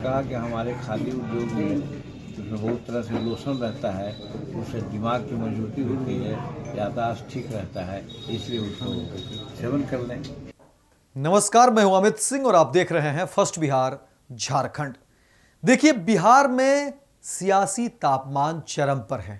कहा कि हमारे खादी उद्योग में उसमें बहुत तरह से लोशन रहता है, उससे दिमाग की मजबूती होती है, याददाश्त ठीक रहता है, इसलिए उसको सेवन कर लें। नमस्कार, मैं हूं अमित सिंह और आप देख रहे हैं फर्स्ट बिहार झारखंड। देखिए, बिहार में सियासी तापमान चरम पर है।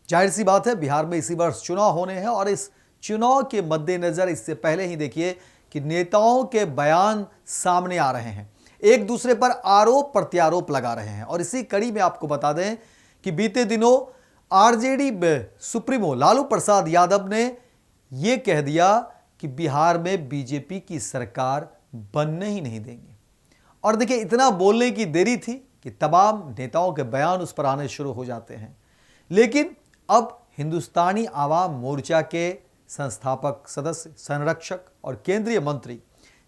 जाहिर सी बात है, बिहार में इसी वर्ष चुनाव होने हैं और इस चुनाव के मद्देनजर इससे पहले ही देखिए कि नेताओं के बयान सामने आ रहे हैं, एक दूसरे पर आरोप प्रत्यारोप लगा रहे हैं। और इसी कड़ी में आपको बता दें कि बीते दिनों आरजेडी सुप्रीमो लालू प्रसाद यादव ने यह कह दिया कि बिहार में बीजेपी की सरकार बनने ही नहीं देंगे। और देखिए, इतना बोलने की देरी थी कि तमाम नेताओं के बयान उस पर आने शुरू हो जाते हैं। लेकिन अब हिंदुस्तानी आवाम मोर्चा के संस्थापक सदस्य, संरक्षक और केंद्रीय मंत्री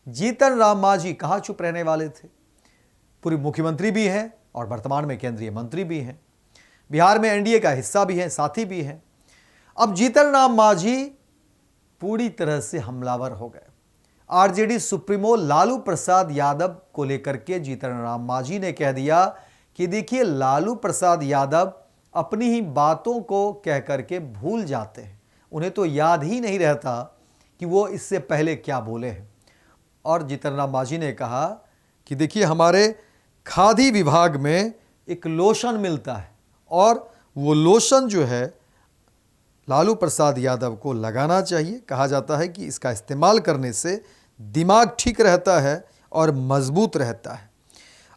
जीतन राम मांझी कहां चुप रहने वाले थे। पूर्व मुख्यमंत्री भी हैं और वर्तमान में केंद्रीय मंत्री भी हैं, बिहार में एनडीए का हिस्सा भी हैं, साथी भी हैं। अब जीतन राम मांझी पूरी तरह से हमलावर हो गए। आरजेडी सुप्रीमो लालू प्रसाद यादव को लेकर के जीतन राम मांझी ने कह दिया कि देखिए, लालू प्रसाद यादव अपनी ही बातों को कह करके भूल जाते हैं, उन्हें तो याद ही नहीं रहता कि वो इससे पहले क्या बोले हैं। और जीतन राम मांझी ने कहा कि देखिए, हमारे खादी विभाग में एक लोशन मिलता है और वो लोशन जो है लालू प्रसाद यादव को लगाना चाहिए। कहा जाता है कि इसका इस्तेमाल करने से दिमाग ठीक रहता है और मजबूत रहता है।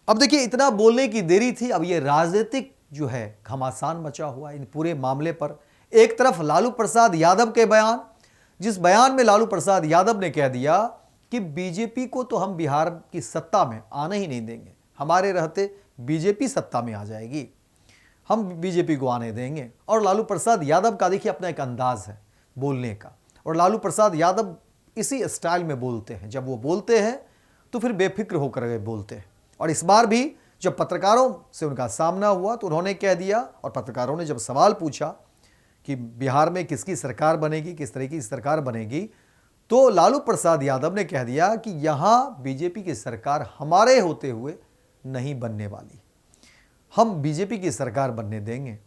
अब देखिए, इतना बोलने की देरी थी। अब ये राजनीतिक जो है घमासान मचा हुआ इन पूरे मामले पर। एक तरफ लालू प्रसाद यादव के बयान, जिस बयान में लालू प्रसाद यादव ने कह दिया कि बीजेपी को तो हम बिहार की सत्ता में आने ही नहीं देंगे, हमारे रहते बीजेपी सत्ता में आ जाएगी, हम बीजेपी को आने देंगे। और लालू प्रसाद यादव का देखिए अपना एक अंदाज है बोलने का, और लालू प्रसाद यादव इसी स्टाइल में बोलते हैं। जब वो बोलते हैं तो फिर बेफिक्र होकर बोलते हैं। और इस बार भी जब पत्रकारों से उनका सामना हुआ तो उन्होंने कह दिया, और पत्रकारों ने जब सवाल पूछा कि बिहार में किसकी सरकार बनेगी, किस तरह की सरकार बनेगी, तो लालू प्रसाद यादव ने कह दिया कि यहां बीजेपी की सरकार हमारे होते हुए नहीं बनने वाली, हम बीजेपी की सरकार बनने देंगे।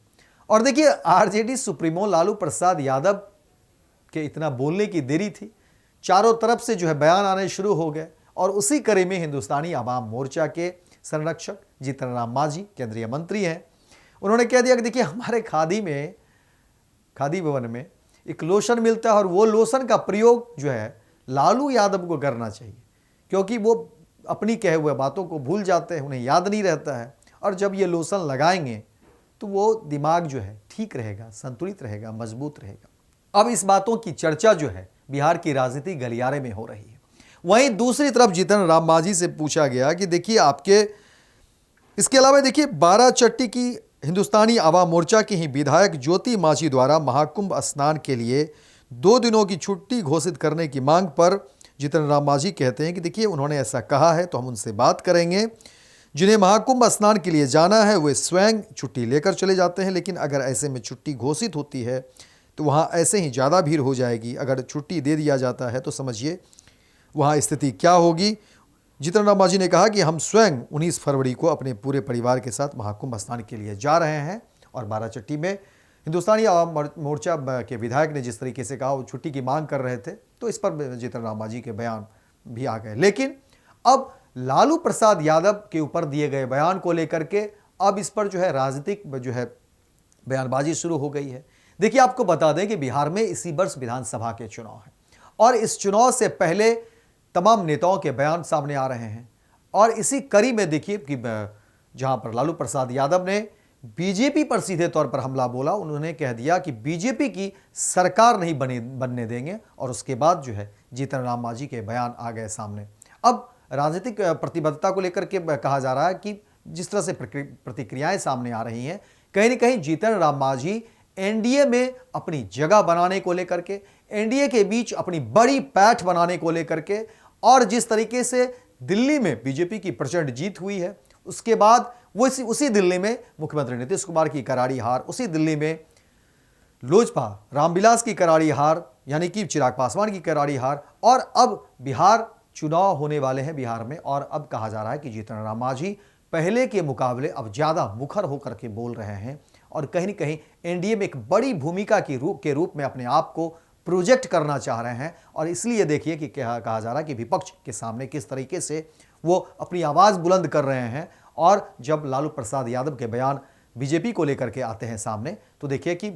और देखिए, आरजेडी सुप्रीमो लालू प्रसाद यादव के इतना बोलने की देरी थी, चारों तरफ से जो है बयान आने शुरू हो गए। और उसी कड़ी में हिंदुस्तानी आवाम मोर्चा के संरक्षक जीतन राम मांझी, केंद्रीय मंत्री हैं, उन्होंने कह दिया कि देखिए, हमारे खादी भवन में एक लोशन मिलता है और वो लोशन का प्रयोग जो है लालू यादव को करना चाहिए, क्योंकि वो अपनी कहे हुए बातों को भूल जाते हैं, उन्हें याद नहीं रहता है। और जब ये लोशन लगाएंगे तो वो दिमाग जो है ठीक रहेगा, संतुलित रहेगा, मजबूत रहेगा। अब इस बातों की चर्चा जो है बिहार की राजनीतिक गलियारे में हो रही है। वहीं दूसरी तरफ जीतन राम मांझी से पूछा गया कि देखिए, आपके इसके अलावा देखिए, बाराचट्टी की हिंदुस्तानी आवाम मोर्चा के ही विधायक ज्योति मांझी द्वारा महाकुंभ स्नान के लिए 2 दिनों की छुट्टी घोषित करने की मांग पर जीतन राम मांझी कहते हैं कि देखिए, उन्होंने ऐसा कहा है तो हम उनसे बात करेंगे। जिन्हें महाकुंभ स्नान के लिए जाना है वे स्वयं छुट्टी लेकर चले जाते हैं, लेकिन अगर ऐसे में छुट्टी घोषित होती है तो वहाँ ऐसे ही ज़्यादा भीड़ हो जाएगी। अगर छुट्टी दे दिया जाता है तो समझिए वहाँ स्थिति क्या होगी। जीतन राम मांझी ने कहा कि हम स्वयं 19 फरवरी को अपने पूरे परिवार के साथ महाकुंभ स्नान के लिए जा रहे हैं। और बाराचट्टी में हिंदुस्तानी आवाम मोर्चा के विधायक ने जिस तरीके से कहा वो छुट्टी की मांग कर रहे थे, तो इस पर जीतन राम मांझी के बयान भी आ गए। लेकिन अब लालू प्रसाद यादव के ऊपर दिए गए बयान को लेकर के अब इस पर जो है राजनीतिक जो है बयानबाजी शुरू हो गई है। देखिए, आपको बता दें कि बिहार में इसी वर्ष विधानसभा के चुनाव हैं और इस चुनाव से पहले तमाम नेताओं के बयान सामने आ रहे हैं। और इसी कड़ी में देखिए कि जहां पर लालू प्रसाद यादव ने बीजेपी पर सीधे तौर पर हमला बोला, उन्होंने कह दिया कि बीजेपी की सरकार नहीं बनने देंगे। और उसके बाद जो है जीतन राम मांझी के बयान आ गए सामने। अब राजनीतिक प्रतिबद्धता को लेकर के कहा जा रहा है कि जिस तरह से प्रतिक्रियाएं सामने आ रही हैं, कहीं ना कहीं जीतन राम मांझी एनडीए में अपनी जगह बनाने को लेकर के, एनडीए के बीच अपनी बड़ी पैठ बनाने को लेकर के, और जिस तरीके से दिल्ली में बीजेपी की प्रचंड जीत हुई है, उसके बाद वो उसी दिल्ली में मुख्यमंत्री नीतीश कुमार की करारी हार, उसी दिल्ली में लोजपा रामविलास की करारी हार, यानी कि चिराग पासवान की करारी हार, और अब बिहार चुनाव होने वाले हैं बिहार में। और अब कहा जा रहा है कि जीतन राम मांझी पहले के मुकाबले अब ज़्यादा मुखर होकर के बोल रहे हैं और कहीं न कहीं एनडीए में एक बड़ी भूमिका के रूप में अपने आप को प्रोजेक्ट करना चाह रहे हैं। और इसलिए देखिए कि क्या कहा जा रहा है कि विपक्ष के सामने किस तरीके से वो अपनी आवाज़ बुलंद कर रहे हैं। और जब लालू प्रसाद यादव के बयान बीजेपी को लेकर के आते हैं सामने, तो देखिए कि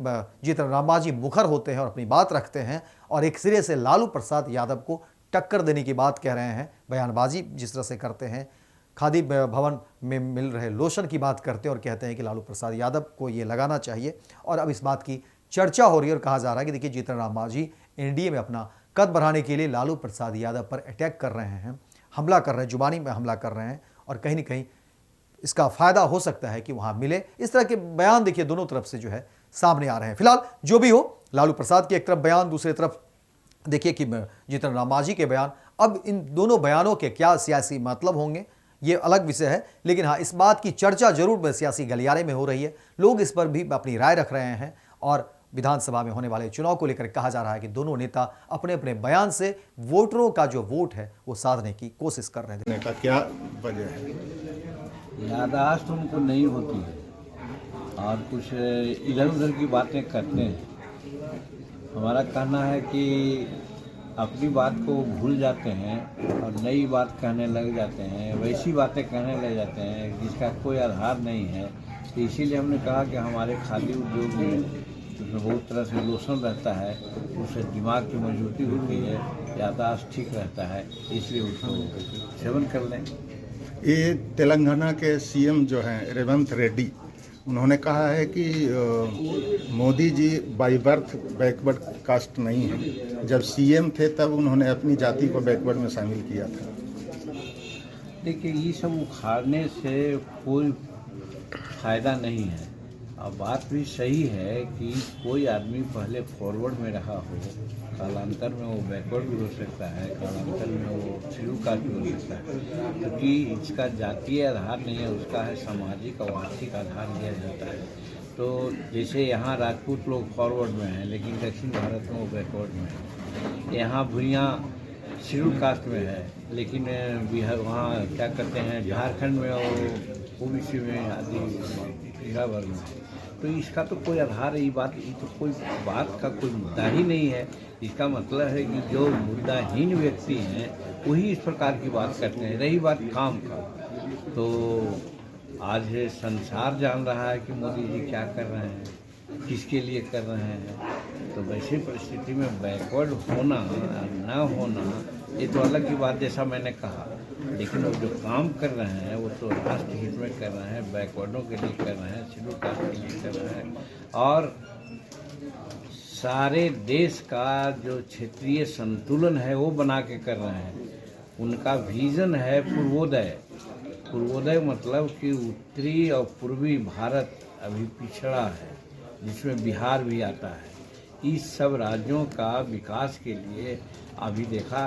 जीतन राम मांझी मुखर होते हैं और अपनी बात रखते हैं और एक सिरे से लालू प्रसाद यादव को टक्कर देने की बात कह रहे हैं। बयानबाजी जिस तरह से करते हैं, खादी भवन में मिल रहे लोशन की बात करते हैं और कहते हैं कि लालू प्रसाद यादव को ये लगाना चाहिए। और अब इस बात की चर्चा हो रही है और कहा जा रहा है कि देखिए जीतन राम मांझी एनडीए में अपना कद बढ़ाने के लिए लालू प्रसाद यादव पर अटैक कर रहे हैं, हमला कर रहे हैं, जुबानी में हमला कर रहे हैं और कहीं न कहीं इसका फायदा हो सकता है कि वहां मिले। इस तरह के बयान देखिए दोनों तरफ से जो है सामने आ रहे हैं। फिलहाल जो भी हो, लालू प्रसाद के एक तरफ बयान, दूसरी तरफ देखिए कि जीतन राम मांझी के बयान। अब इन दोनों बयानों के क्या सियासी मतलब होंगे ये अलग विषय है, लेकिन हाँ, इस बात की चर्चा जरूर सियासी गलियारे में हो रही है। लोग इस पर भी अपनी राय रख रहे हैं और विधानसभा में होने वाले चुनाव को लेकर कहा जा रहा है कि दोनों नेता अपने अपने बयान से वोटरों का जो वोट है वो साधने की कोशिश कर रहे हैं। क्या वजह है? याददाश्त उनको नहीं होती है और कुछ इधर उधर की बातें करते हैं। हमारा कहना है कि अपनी बात को भूल जाते हैं और नई बात कहने लग जाते हैं, वैसी बातें कहने लग जाते हैं जिसका कोई आधार नहीं है। तो इसीलिए हमने कहा कि हमारे खादी उद्योग में उसमें बहुत तरह से लोशन रहता है, उससे दिमाग की मजबूती होती है, याददाश्त ठीक रहता है, इसलिए उसको सेवन कर लें। ये तेलंगाना के सीएम जो हैं रेवंत रेड्डी, उन्होंने कहा है कि Modi ji by birth backward caste नहीं है। जब सीएम थे तब उन्होंने अपनी जाति को बैकवर्ड में शामिल किया था। देखिए, ये सब उखाड़ने से कोई फायदा नहीं है। अब बात भी सही है कि कोई आदमी पहले फॉरवर्ड में रहा हो, कालांतर में वो बैकवर्ड भी हो सकता है, कालांतर में वो शेड्यूल कास्ट भी हो सकता है, क्योंकि इसका जातीय आधार नहीं है, उसका है सामाजिक और आर्थिक आधार लिया जाता है। तो जैसे यहाँ राजपूत लोग फॉरवर्ड में हैं, लेकिन दक्षिण भारत में वो बैकवर्ड में है। यहाँ भुइयाँ शेड्यूल कास्ट में है, लेकिन बिहार वहाँ क्या करते हैं, झारखंड में और ओबीसी में आदि पिछड़ा वर्ग में। तो इसका तो कोई आधार, ये तो कोई बात का कोई मुद्दा ही नहीं है। इसका मतलब है कि जो मुद्दाहीन व्यक्ति हैं वही इस प्रकार की बात करते हैं। रही बात काम का, तो आज संसार जान रहा है कि मोदी जी क्या कर रहे हैं, किसके लिए कर रहे हैं। तो वैसी परिस्थिति में बैकवर्ड होना ना होना ये तो अलग की बात, जैसा मैंने कहा। लेकिन वो जो काम कर रहे हैं वो तो राष्ट्र हित में कर रहे हैं, बैकवर्डों के लिए कर रहे हैं, शेड्यूल कास्ट के लिए कर रहे हैं। और सारे देश का जो क्षेत्रीय संतुलन है वो बना के कर रहे हैं। उनका विजन है पूर्वोदय। पूर्वोदय मतलब कि उत्तरी और पूर्वी भारत अभी पिछड़ा है, जिसमें बिहार भी आता है। इस सब राज्यों का विकास के लिए अभी देखा,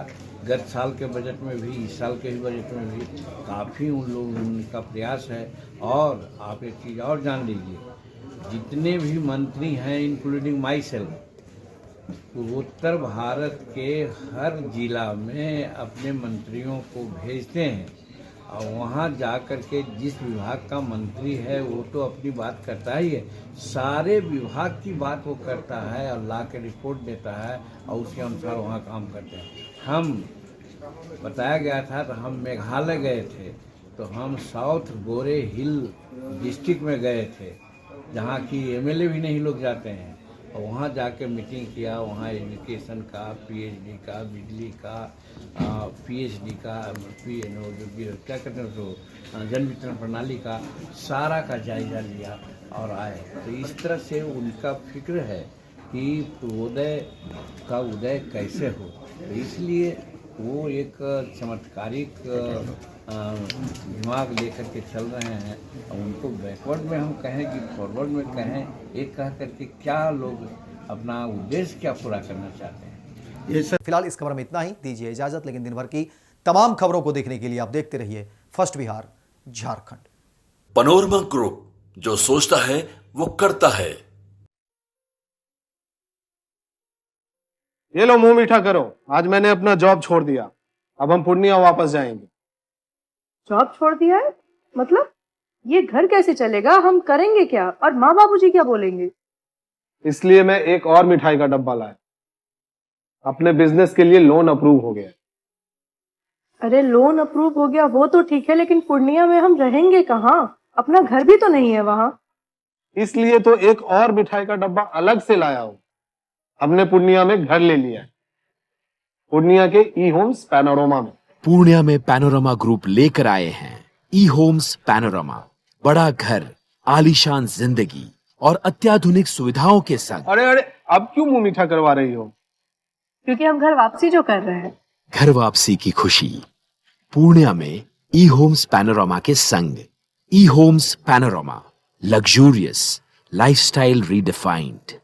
गत साल के बजट में भी, इस साल के ही बजट में भी काफ़ी उनका प्रयास है। और आप एक चीज़ और जान लीजिए, जितने भी मंत्री हैं इंक्लूडिंग माई सेल्फ, पूर्वोत्तर भारत के हर जिला में अपने मंत्रियों को भेजते हैं और वहाँ जा कर के जिस विभाग का मंत्री है वो तो अपनी बात करता ही है, सारे विभाग की बात वो करता है और ला के रिपोर्ट देता है और उसके अनुसार वहाँ काम करते हैं। हम बताया गया था तो हम मेघालय गए थे, तो हम साउथ गोरे हिल डिस्ट्रिक्ट में गए थे, जहाँ की एमएलए भी नहीं लोग जाते हैं। और वहाँ जाके मीटिंग किया, वहाँ एजुकेशन का, पीएचडी का, बिजली का, पीएचडी का, क्या कहते हैं उसको, जन वितरण प्रणाली का, सारा का जायजा लिया और आए। तो इस तरह से उनका फिक्र है कि पूर्वोदय का उदय कैसे हो। तो इसलिए वो एक चमत्कारिक दिमाग लेकर के चल रहे हैं। और उनको बैकवर्ड में हम कहें कि फॉरवर्ड में कहें, एक कह करके क्या लोग अपना उद्देश्य क्या पूरा करना चाहते हैं। फिलहाल इस खबर में इतना ही, दीजिए इजाजत। लेकिन दिन भर की तमाम खबरों को देखने के लिए आप देखते रहिए first Bihar Jharkhand. Panorama group, जो सोचता है वो करता है। ये लो मुंह मीठा करो, आज मैंने अपना जॉब छोड़ दिया। अब हम पूर्णिया वापस जाएंगे। जॉब छोड़ दिया है? मतलब ये घर कैसे चलेगा, हम करेंगे क्या और माँ बाबूजी क्या बोलेंगे? इसलिए मैं एक और मिठाई का डब्बा लाया। अपने बिजनेस के लिए लोन अप्रूव हो गया। अरे लोन अप्रूव हो गया वो तो ठीक है, लेकिन पूर्णिया में हम रहेंगे कहाँ? अपना घर भी तो नहीं है वहाँ। इसलिए तो एक और मिठाई का डब्बा अलग से लाया हूं। हमने पूर्णिया में घर ले लिया है, पूर्णिया के ई होम्स पैनोरमा में। पूर्णिया में पैनोरमा ग्रुप लेकर आए हैं ई होम्स पैनोरमा। बड़ा घर, आलीशान जिंदगी और अत्याधुनिक सुविधाओं के संग। अरे अरे, अब क्यों मुंह मीठा करवा रही हो? क्योंकि हम घर वापसी जो कर रहे हैं। घर वापसी की खुशी पूर्णिया में ई होम्स पैनोरमा के संग। ई homes panorama, luxurious lifestyle redefined.